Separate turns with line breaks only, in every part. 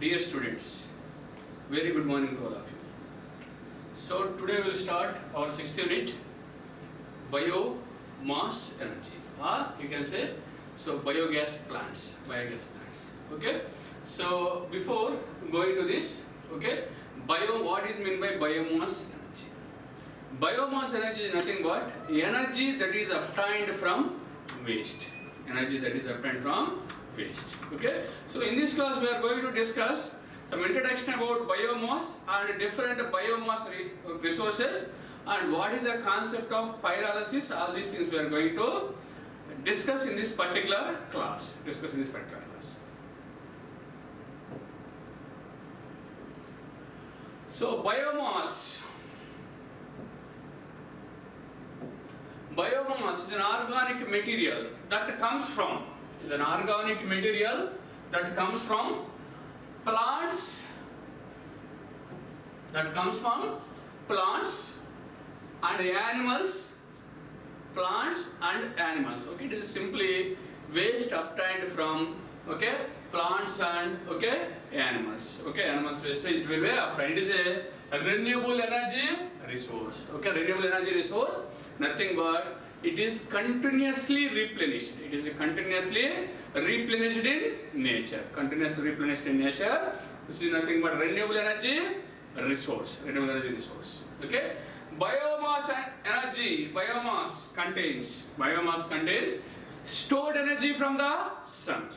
Dear students, very good morning to all of you. So today we will start our 6th unit, biomass energy, or you can say biogas plants. Okay. So before going to this, okay, what is meant by biomass energy? Biomass energy is nothing but energy that is obtained from waste. Energy that is obtained from waste. Okay. So in this class we are going to discuss some introduction about biomass and different biomass resources and what is the concept of pyrolysis. All these things we are going to discuss in this particular class. So biomass is an organic material that comes from plants and animals. Okay, it is simply waste obtained from plants and animals. Animals waste it will be obtained. It is a renewable energy resource. Renewable energy resource, nothing but it is continuously replenished. It is continuously replenished in nature. This is nothing but renewable energy resource. Okay. Biomass contains stored energy from the sun.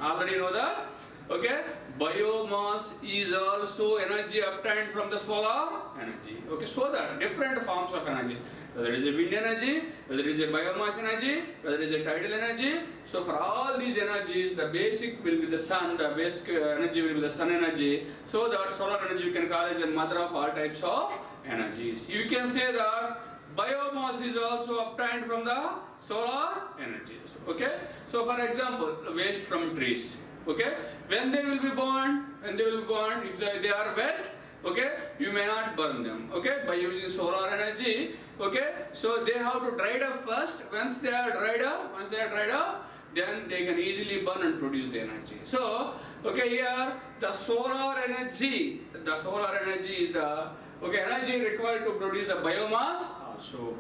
Already know that. Okay. Biomass is also energy obtained from the solar energy. Okay. So that different forms of energy. Whether it is a wind energy, whether it is a biomass energy, whether it is a tidal energy. So for all these energies, the basic will be the sun, the basic energy will be the sun energy. So that solar energy you can call as a mother of all types of energies. You can say that biomass is also obtained from the solar energies. Okay. So for example, waste from trees. Okay. When they will be burned, if they are wet, okay, you may not burn them. Okay, by using solar energy. Okay, so they have to dry it up first. Once they are dried up, then they can easily burn and produce the energy. So, okay, here the solar energy is the energy required to produce the biomass. So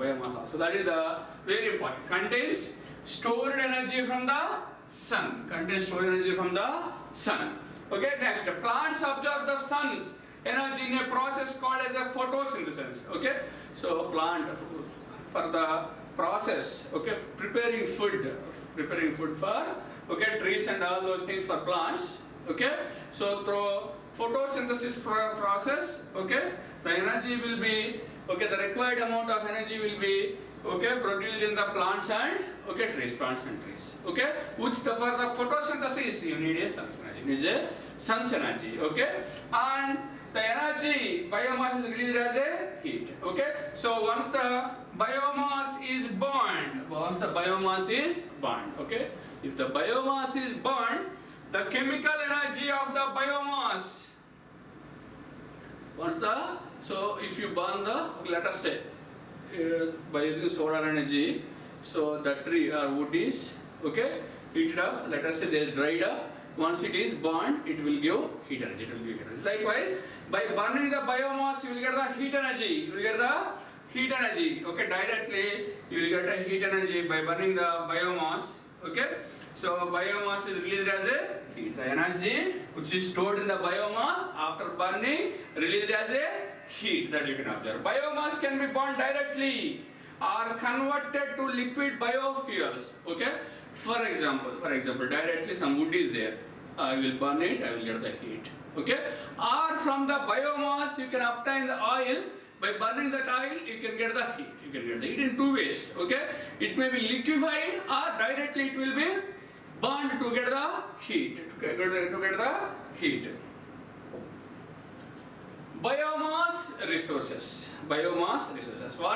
that is the very important. Contains stored energy from the sun. Okay, next, plants absorb the sun's energy in a process called as a photosynthesis. Okay, so plant for the process, preparing food for trees and all those things for plants. Okay, so through photosynthesis process, the energy will be the required amount of energy will be produced in the plants and trees. Okay, which for the photosynthesis you need a sun's energy. Okay, and the energy biomass is released as a heat. Okay, so once the biomass is burned, okay, if the biomass is burned, the chemical energy of the biomass, if you burn let us say by using solar energy, so the tree or wood is heated up, let us say they are dried up. Once it is burned, it will give heat energy. Likewise, by burning the biomass, you will get the heat energy. Okay, directly you will get a heat energy by burning the biomass. Okay, so biomass is released as a heat. The energy which is stored in the biomass after burning released as a heat that you can observe. Biomass can be burned directly or converted to liquid biofuels. Okay. For example, directly some wood is there. I will burn it, I will get the heat. Okay? Or from the biomass you can obtain the oil. By burning that oil, you can get the heat. You can get the heat in two ways. Okay? It may be liquefied or directly it will be burned to get the heat. Biomass resources. What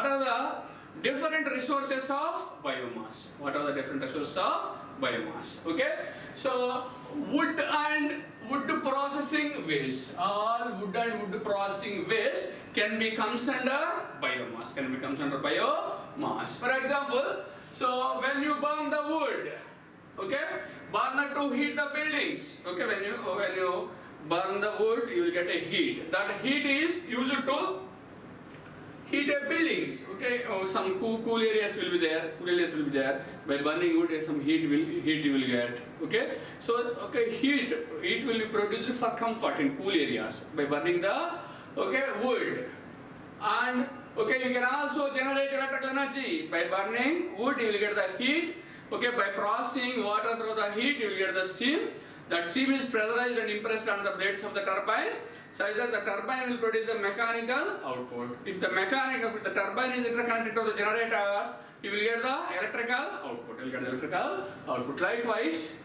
are the different resources of biomass? Okay, so wood and wood processing waste. All wood and wood processing waste can be comes under biomass. For example, so when you burn the wood, burner to heat the buildings. When you burn the wood, you will get a heat. That heat is used to heat a buildings. Okay, some cool areas will be there. Cool areas will be there. By burning wood, some heat you will get. Okay, so heat will be produced for comfort in cool areas by burning the wood. And you can also generate electrical energy by burning wood. You will get the heat. Okay, by processing water through the heat, you will get the steam. That steam is pressurized and impressed on the blades of the turbine, such that the turbine will produce the mechanical output. If the turbine is interconnected to the generator, you will get the electrical output. Likewise,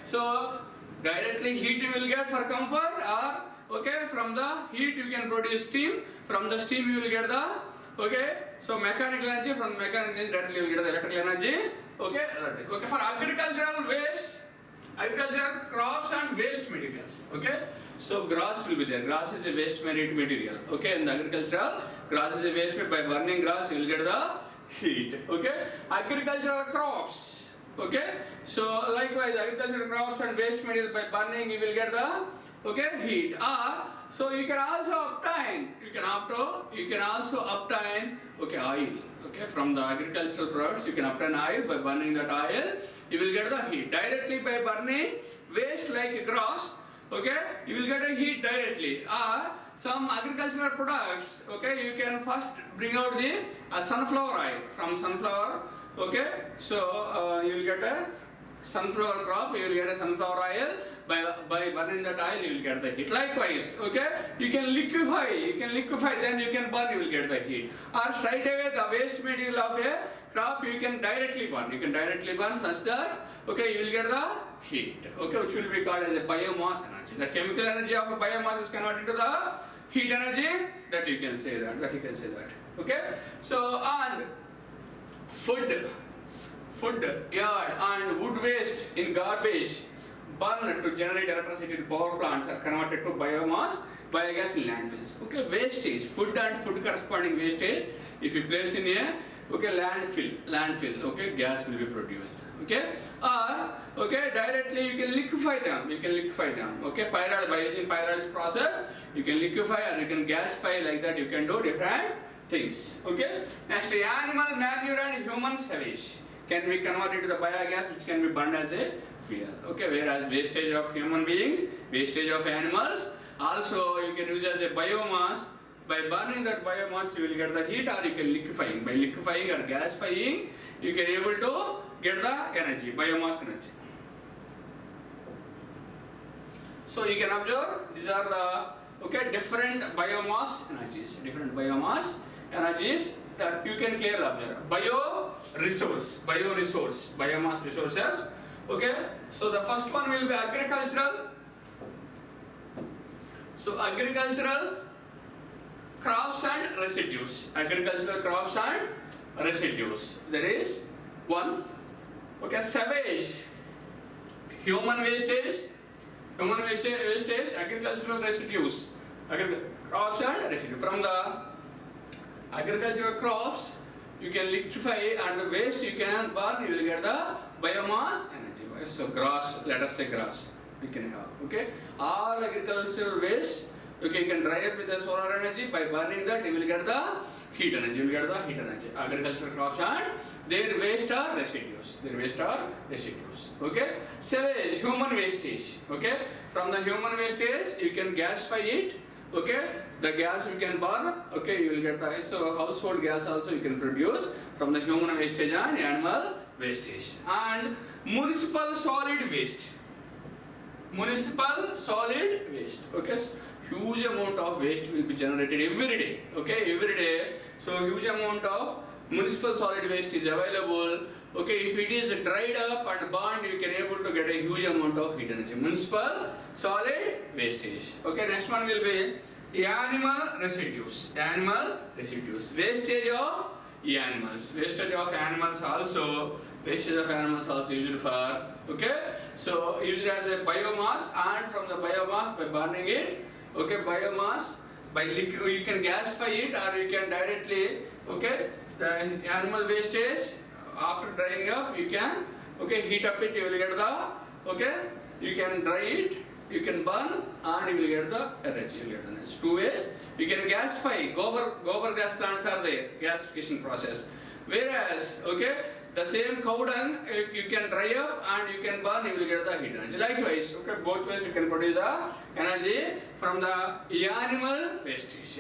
so directly heat you will get for comfort, or from the heat you can produce steam. From the steam you will get the so mechanical energy. From mechanical energy directly you will get the electrical energy. For agricultural waste, agricultural crops and waste materials. So grass will be there. Grass is a waste material. In the agricultural, grass is a waste. By burning grass, you will get the heat. Agricultural crops. So likewise, agricultural crops and waste material, by burning you will get the heat. So you can also obtain. Oil. From the agricultural products, you can obtain oil. By burning that oil, you will get the heat directly. By burning waste like grass, you will get a heat directly. Some agricultural products, you can first bring out the sunflower oil from sunflower. So you will get a sunflower crop, you will get a sunflower oil. By burning that oil, you will get the heat. Likewise, you can liquefy, then you can burn, you will get the heat. Or straight away the waste material of a crop you can directly burn. Such that you will get the heat. Which will be called as a biomass energy. The chemical energy of a biomass is converted to the heat energy. That you can say that. So and food, yard and wood waste in garbage burned to generate electricity in power plants are converted to biogas in landfills. Wastage, food and food corresponding wastage, if you place in a landfill, gas will be produced. Or directly you can liquefy them. In pyrolysis process, you can liquefy or you can gasify, like that. You can do different things. Next, animal manure and human sewage can be converted to the biogas, which can be burned as a fuel. Whereas wastage of human beings, wastage of animals, also you can use as a biomass. By burning that biomass, you will get the heat, or you can liquefying. By liquefying or gasifying, you can able to get the energy, biomass energy. So you can observe these are the different biomass energies that you can clearly observe. Biomass resources. So the first one will be agricultural. So agricultural crops and residues. There is one. Sewage, human wastage, agricultural residues, crops and residues. From the agricultural crops, you can liquefy, and the waste you can burn, you will get the biomass energy. So grass, let us say grass, we can have. All agricultural waste, you can dry it with the solar energy. By burning that, you will get the heat energy. Agricultural crops and their waste are residues. Sewage, human wastage. From the human wastage, you can gasify it. The gas you can burn. You will get the household gas also you can produce from the human wastage and animal wastage. And municipal solid waste. Huge amount of waste will be generated every day. So huge amount of municipal solid waste is available. If it is dried up and burned, you can able to get a huge amount of heat energy. Municipal solid wastage. Next one will be animal residues. Wastage of animals also. Used for so used as a biomass, and from the biomass, by burning it, biomass, by you can gasify it, or you can directly the animal wastage after drying up, you can heat up it, you will get the you can dry it, you can burn and you will get the energy. You will get the energy. Two ways. You can gasify. Gobar gas plants are there. Gasification process. Whereas, okay, the same cow dung you can dry up and you can burn. You will get the heat energy. Likewise, okay, both ways you can produce the energy from the animal wastage.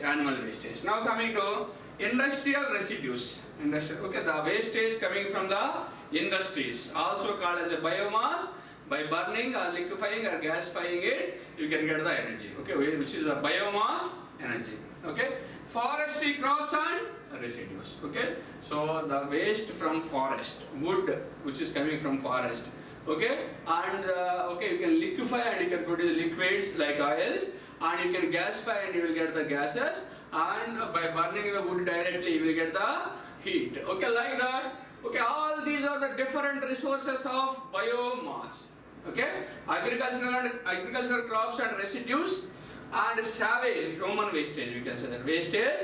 Now coming to industrial residues. Okay, the wastage coming from the industries, also called as a biomass. By burning or liquefying or gasifying it, you can get the energy. Okay, which is the biomass energy. Okay, forestry crops and residues. Okay, so the waste from forest, wood which is coming from forest. Okay, and okay, you can liquefy and you can produce liquids like oils, and you can gasify and you will get the gases, and by burning the wood directly you will get the heat. Okay, like that. Okay, all these are the different resources of biomass. Okay, agricultural crops and residues, and savage human wastage. You can say that wastage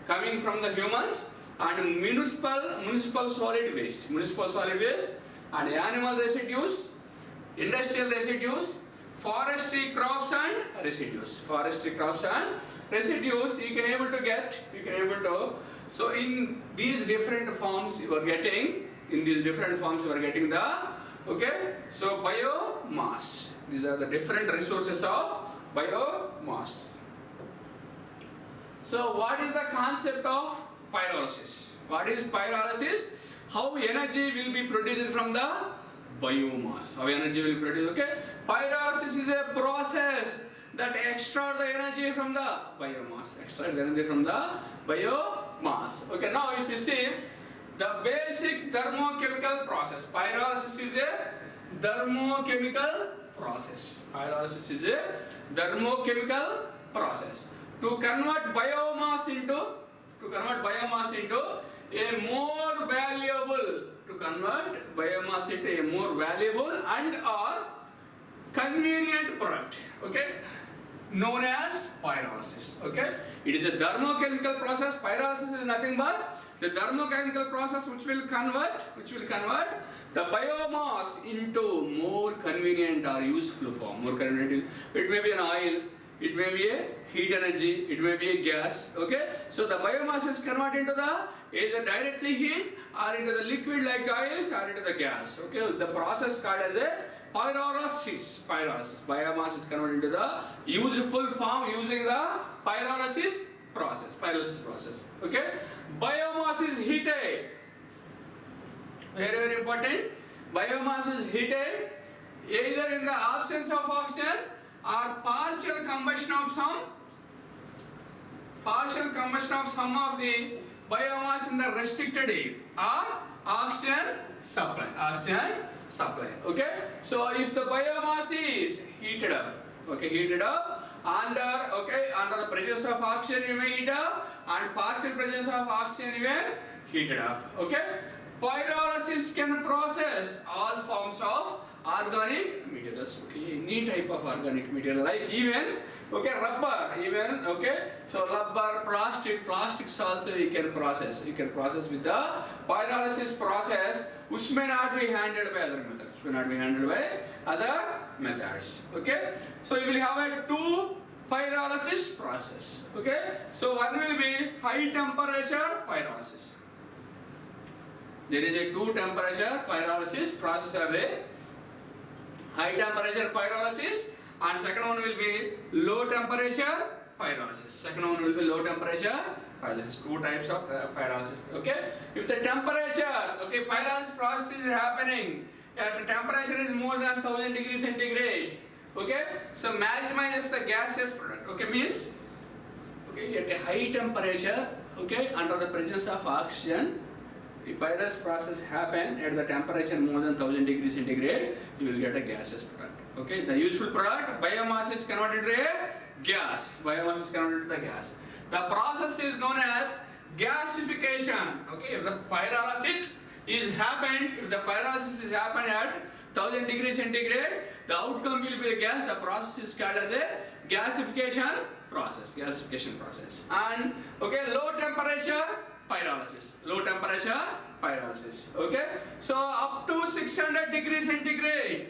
coming from the humans, and municipal solid waste, and animal residues, industrial residues, forestry crops and residues. You can able to. So in these different forms you are getting. The okay. So biomass. These are the different resources of biomass. So what is the concept of pyrolysis? What is pyrolysis? How energy will be produced from the biomass? Okay. Pyrolysis is a process that extract the energy from the biomass. Okay, now if you see the basic thermochemical process, pyrolysis is a thermochemical process. To convert biomass into a more valuable and or convenient product. Okay, known as pyrolysis. Okay, it is a thermochemical process. Pyrolysis is nothing but the thermochemical process which will convert the biomass into more convenient or useful form. It may be an oil, it may be a heat energy, it may be a gas. Okay, so the biomass is converted into the either directly heat or into the liquid like oils or into the gas. Okay, the process called as a pyrolysis. Biomass is converted into the useful form using the pyrolysis process. Okay, biomass is heated. Very important. Biomass is heated either in the absence of oxygen or partial combustion of some of the biomass in the restricted air or oxygen supply. Okay, so if the biomass is heated up under the presence of oxygen, you may heat up, and partial presence of oxygen you may heat it up. Okay, pyrolysis can process all forms of organic materials. Okay, any type of organic material, like even rubber, so rubber, plastics also you can process with the pyrolysis process, which may not be handled by other methods. Okay, so you will have a two pyrolysis process. Okay, so one will be high temperature pyrolysis. There is a two temperature pyrolysis process. High temperature pyrolysis, and second one will be low temperature pyrolysis. Two types of pyrolysis. Okay, if the temperature, pyrolysis process is happening at a temperature is more than 1000 degrees centigrade. Okay, so maximizes the gaseous product. Okay, means at a high temperature, under the presence of oxygen, if pyrolysis process happen at the temperature more than 1000 degrees centigrade, you will get a gaseous product. Okay, the useful product, biomass is converted to a gas. The process is known as gasification. Okay, if the pyrolysis is happened at 1000 degrees centigrade, the outcome will be a gas. The process is called as a gasification process. And low temperature pyrolysis. Okay, so up to 600 degrees centigrade,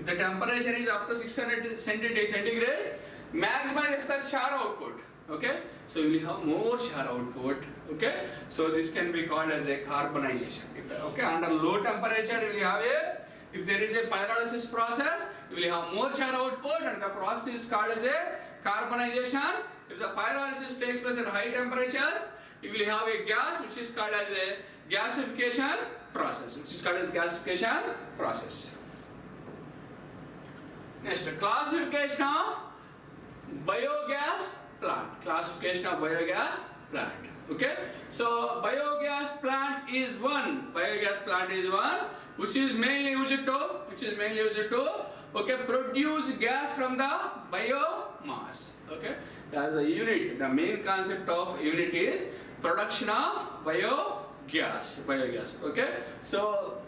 If the temperature is up to 600 centigrade, maximize the char output. Okay, so you will have more char output. Okay, so this can be called as a carbonization. Okay, under low temperature you will have a, if there is a pyrolysis process, you will have more char output, and the process is called as a carbonization. If the pyrolysis takes place at high temperatures, you will have a gas which is called as a gasification process. Next, classification of biogas plant. Okay, so biogas plant is one which is mainly used to okay, produce gas from the biomass. Okay, that's the unit. The main concept of unit is production of biogas. Okay, so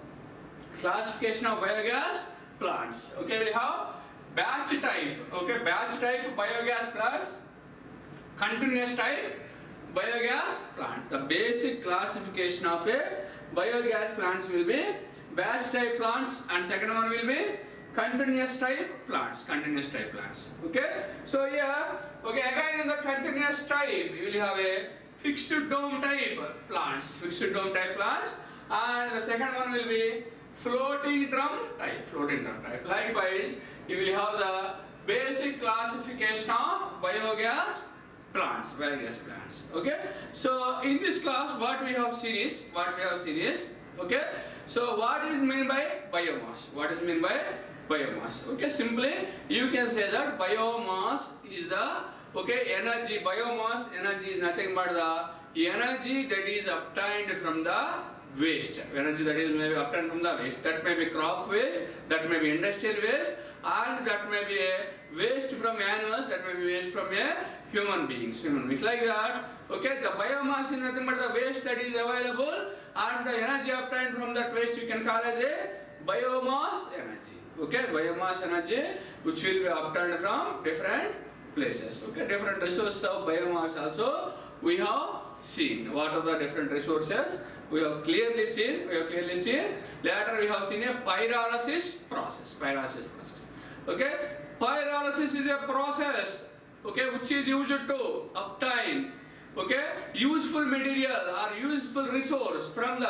classification of biogas plants. Okay, we have batch type. Okay, batch type biogas plants, continuous type biogas plants. The basic classification of a biogas plants will be batch type plants, and second one will be continuous type plants. Okay, so here, okay, again in the continuous type you will have a fixed dome type plants, and the second one will be floating drum type. Likewise, you will have the basic classification of biogas plants. Okay, so in this class what we have seen is okay, so what is meant by biomass? Okay, simply you can say that biomass is the energy. Biomass energy is nothing but the energy that is obtained from the waste. That may be crop waste, that may be industrial waste, and that may be a waste from animals, that may be waste from a human beings. Like that. Okay, the biomass is nothing but the waste that is available, and the energy obtained from that waste you can call as a biomass energy. Okay, biomass energy which will be obtained from different places. Okay, different resources of biomass also we have seen. What are the different resources? We have clearly seen. Later we have seen a pyrolysis process. Okay, pyrolysis is a process, okay, which is used to obtain, okay, useful material or useful resource from the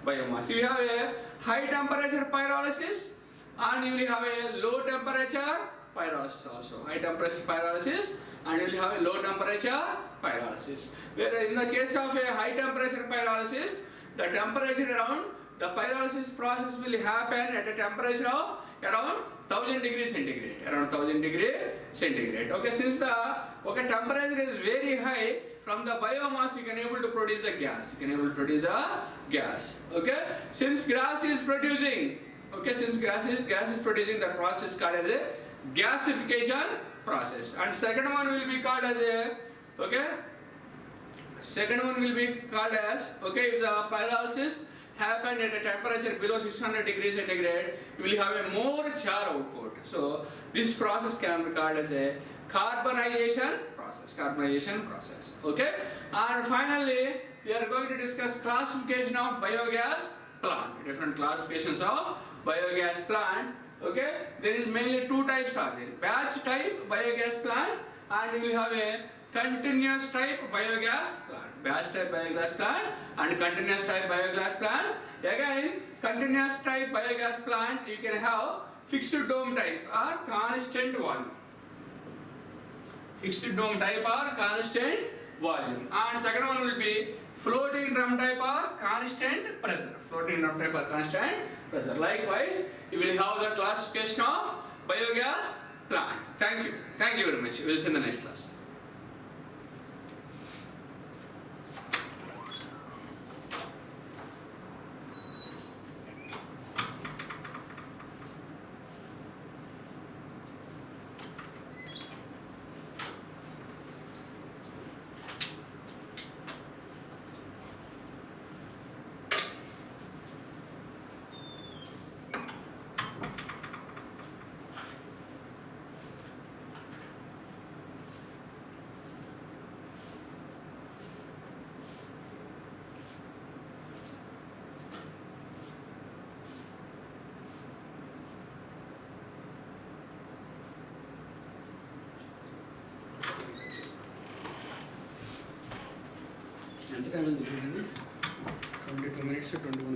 biomass. You have a high temperature pyrolysis, and you will have a low temperature pyrolysis also. High temperature pyrolysis, and you will have a low temperature pyrolysis. Where in the case of a high temperature pyrolysis, the temperature around the pyrolysis process will happen at a temperature of around 1000 degrees centigrade. Okay, since the temperature is very high, from the biomass you can able to produce the gas. Okay, since gas is producing, the process called as a gasification process. And second one will be called as if the pyrolysis happen at a temperature below 600 degrees centigrade, you will have a more char output. So this process can be called as a carbonization process. Okay, and finally we are going to discuss classification of biogas plant. Different classifications of biogas plant. Okay, there is mainly two types are there: batch type biogas plant, and you will have a continuous type biogas plant. Batch type biogas plant and continuous type biogas plant. Again, continuous type biogas plant you can have fixed dome type or constant volume. And second one will be floating drum type or constant pressure. Likewise, you will have the classification of biogas plant. Thank you very much. We will see in the next class. ఎంత time ఉంది చూడండి 22 minutes 21